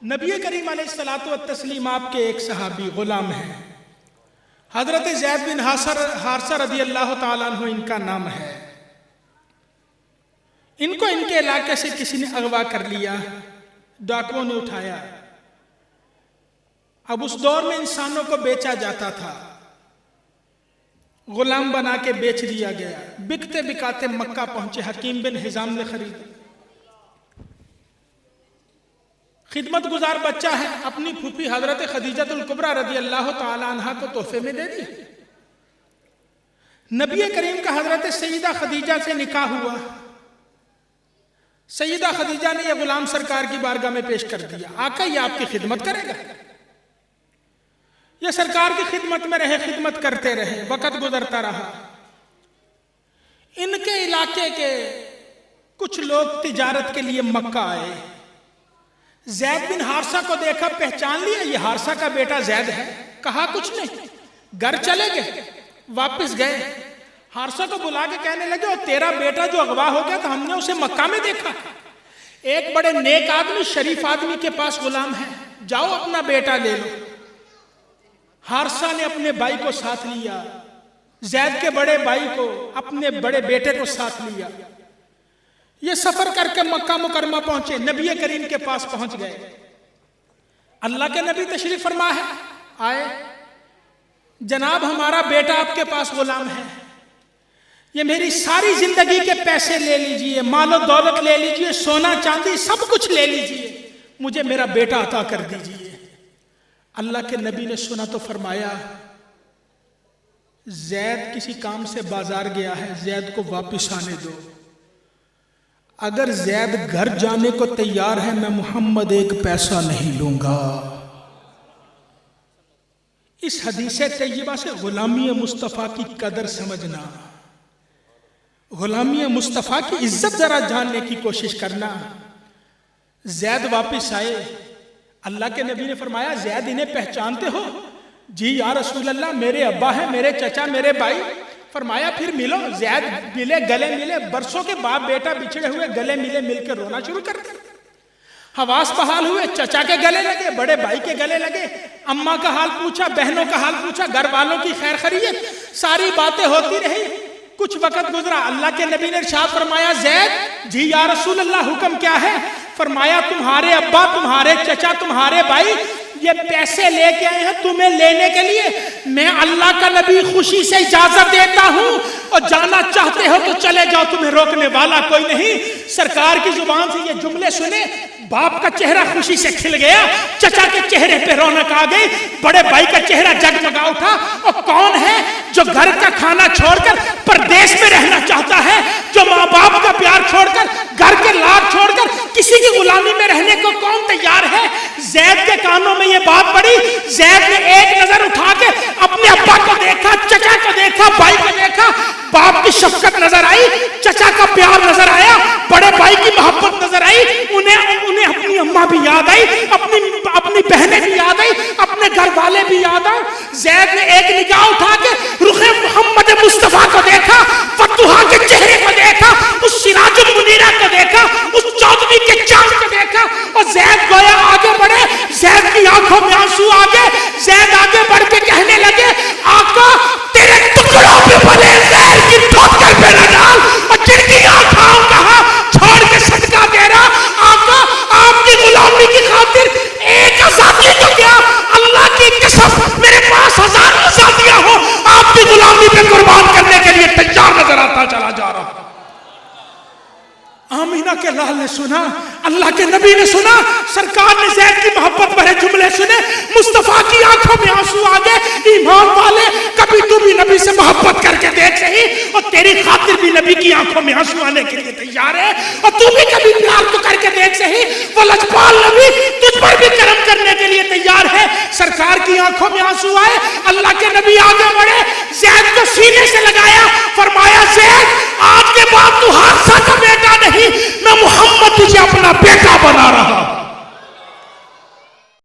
نبی کریم علیہ الصلوۃ والتسلیم آپ کے ایک صحابی غلام ہیں، حضرت زید بن حارثہ رضی اللہ تعالیٰ عنہ ان کا نام ہے۔ ان کو ان کے علاقے سے کسی نے اغوا کر لیا، ڈاکوؤں نے اٹھایا۔ اب اس دور میں انسانوں کو بیچا جاتا تھا، غلام بنا کے بیچ دیا گیا۔ بکتے بکاتے مکہ پہنچے، حکیم بن حزام نے خریدا۔ خدمت گزار بچہ ہے، اپنی پھوپھی حضرت خدیجہ الکبریٰ رضی اللہ تعالی عنہا کو تحفے میں دے دیا۔ نبی کریم کا حضرت سیدہ خدیجہ سے نکاح ہوا۔ سیدہ خدیجہ نے یہ غلام سرکار کی بارگاہ میں پیش کر دیا، آقا یہ آپ کی خدمت کرے گا۔ یہ سرکار کی خدمت میں رہے، خدمت کرتے رہے، وقت گزرتا رہا۔ ان کے علاقے کے کچھ لوگ تجارت کے لیے مکہ آئے۔ زید بن حارثہ کو دیکھا، پہچان لیا یہ حارثہ کا بیٹا زید ہے، کہا کچھ نہیں، گھر چلے گئے، واپس گئے۔ حارثہ کو بلا کے کہنے لگے اور تیرا بیٹا جو اغوا ہو گیا تھا ہم نے اسے مکہ میں دیکھا، ایک بڑے نیک آدمی شریف آدمی کے پاس غلام ہے، جاؤ اپنا بیٹا لے لو۔ حارثہ نے اپنے بھائی کو ساتھ لیا، زید کے بڑے بھائی کو، اپنے بڑے بیٹے کو ساتھ لیا۔ یہ سفر کر کے مکہ مکرمہ پہنچے، نبی کریم کے پاس پہنچ گئے۔ اللہ کے نبی تشریف فرما ہے، آئے، جناب ہمارا بیٹا آپ کے پاس غلام ہے، یہ میری ساری زندگی کے پیسے لے لیجئے، مال و دولت لے لیجئے، سونا چاندی سب کچھ لے لیجئے، مجھے میرا بیٹا عطا کر دیجئے۔ اللہ کے نبی نے سنا تو فرمایا زید کسی کام سے بازار گیا ہے، زید کو واپس آنے دو۔ اگر زید گھر جانے کو تیار ہے میں محمد ایک پیسہ نہیں لوں گا۔ اس حدیث طیبہ سے غلامی مصطفیٰ کی قدر سمجھنا، غلامی مصطفیٰ کی عزت ذرا جاننے کی کوشش کرنا۔ زید واپس آئے، اللہ کے نبی نے فرمایا زید انہیں پہچانتے ہو؟ جی یا رسول اللہ میرے ابا ہیں، میرے چچا، میرے بھائی۔ فرمایا پھر ملو۔ زید ملے، گلے ملے، برسوں کے باپ بیٹا بچھڑے ہوئے، گلے ملے، مل کے رونا شروع کر دیا۔ حواس بحال ہوئے، چچا کے گلے لگے، بڑے بھائی کے گلے لگے، اماں کا حال پوچھا، بہنوں کا حال پوچھا، گھر والوں کی خیر خیریت، ساری باتیں ہوتی رہی۔ کچھ وقت گزرا، اللہ کے نبی نے ارشاد فرمایا زید جی یا رسول اللہ حکم کیا ہے؟ فرمایا تمہارے ابا، تمہارے چچا، تمہارے بھائی یہ پیسے لے کے آئے ہیں تمہیں لینے کے لیے، میں اللہ کا نبی خوشی سے اجازت دیتا ہوں، اور جانا چاہتے ہو تو چلے جاؤ، تمہیں روکنے والا کوئی نہیں۔ سرکار کی زبان سے یہ جملے سنے، باپ کا چہرہ خوشی سے کھل گیا، چچا کے چہرے پہ رونق آ گئی، بڑے بھائی کا چہرہ جگمگا اٹھا۔ اور کون ہے جو گھر کا کھانا چھوڑ کر پردیس میں رہنا چاہتا ہے، جو ماں باپ کا پیار چھوڑ کر، گھر کے لاڈ چھوڑ کر کسی کی غلامی میں رہنے کو کون تیار ہے؟ زید کے کانوں میں یہ بات پڑی، زید نے ایک نظر اٹھا کے اپنے ابا کو دیکھا، چچا کو دیکھا، بھائی کو دیکھا، باپ کی شفقت نظر آئی، چچا کا پیار نظر آیا، بڑے بھائی کی محبت نظر آئی، انہیں اپنی اماں بھی یاد آئی، اپنی بہنیں بھی یاد آئی، اپنے گھر والے بھی یاد آئے۔ زید نے ایک نگاہ اٹھا کے رخ محمد مصطفیٰ کو دیکھا، فتوحا کے چہرے کو دیکھا، اس سراج المنیرہ کو دیکھا، اس چودھویں کے چاند کو دیکھا، اور زید گویا آگے بڑھے، زید کی آنکھوں میں آنسو آگے، زید آگے بڑھ کے کہنے لگے آقا تیرے ٹکڑوں پہ بنے زہر کی ٹھوکر پہ نہ ڈال، اور جن کی آنکھوں کہا چھوڑ کے صدقہ دے رہا آقا آپ کی غلامی کی خاطر ایک آزادی تو کیا اللہ کی قسم میرے پاس ہزاروں آزادیاں ہو آپ کی غلامی پہ قربان کرنے کے لیے تیار نظر آتا چلا جا رہا۔ آمینہ کے لال نے سنا، اللہ کے نبی نے سنا، سرکار نے زید کی محبت بھرے جملے سنے، مصطفیٰ کی آنکھوں میں آنسو آگے۔ ایمان والے کبھی تو بھی نبی سے محبت کر کے دیکھ رہی، اور تیری خاطر بھی نبی کی آنکھوں میں آنسو آنے کے لیے تیار ہے، اور تو بھی کبھی پیار تو کر کے دیکھ رہی، وہ لجپال نبی تجھ پر بھی کرم کرنے کے لیے تیار ہے۔ سرکار کی آنکھوں میں آنسو آئے، اللہ کے نبی آگے بڑھے، زید کو سینے سے لگایا، فرمایا زید آج کے بعد تو حارثہ کا بیٹا نہیں، میں محمد تجھے اپنا بیٹا بنا رہا۔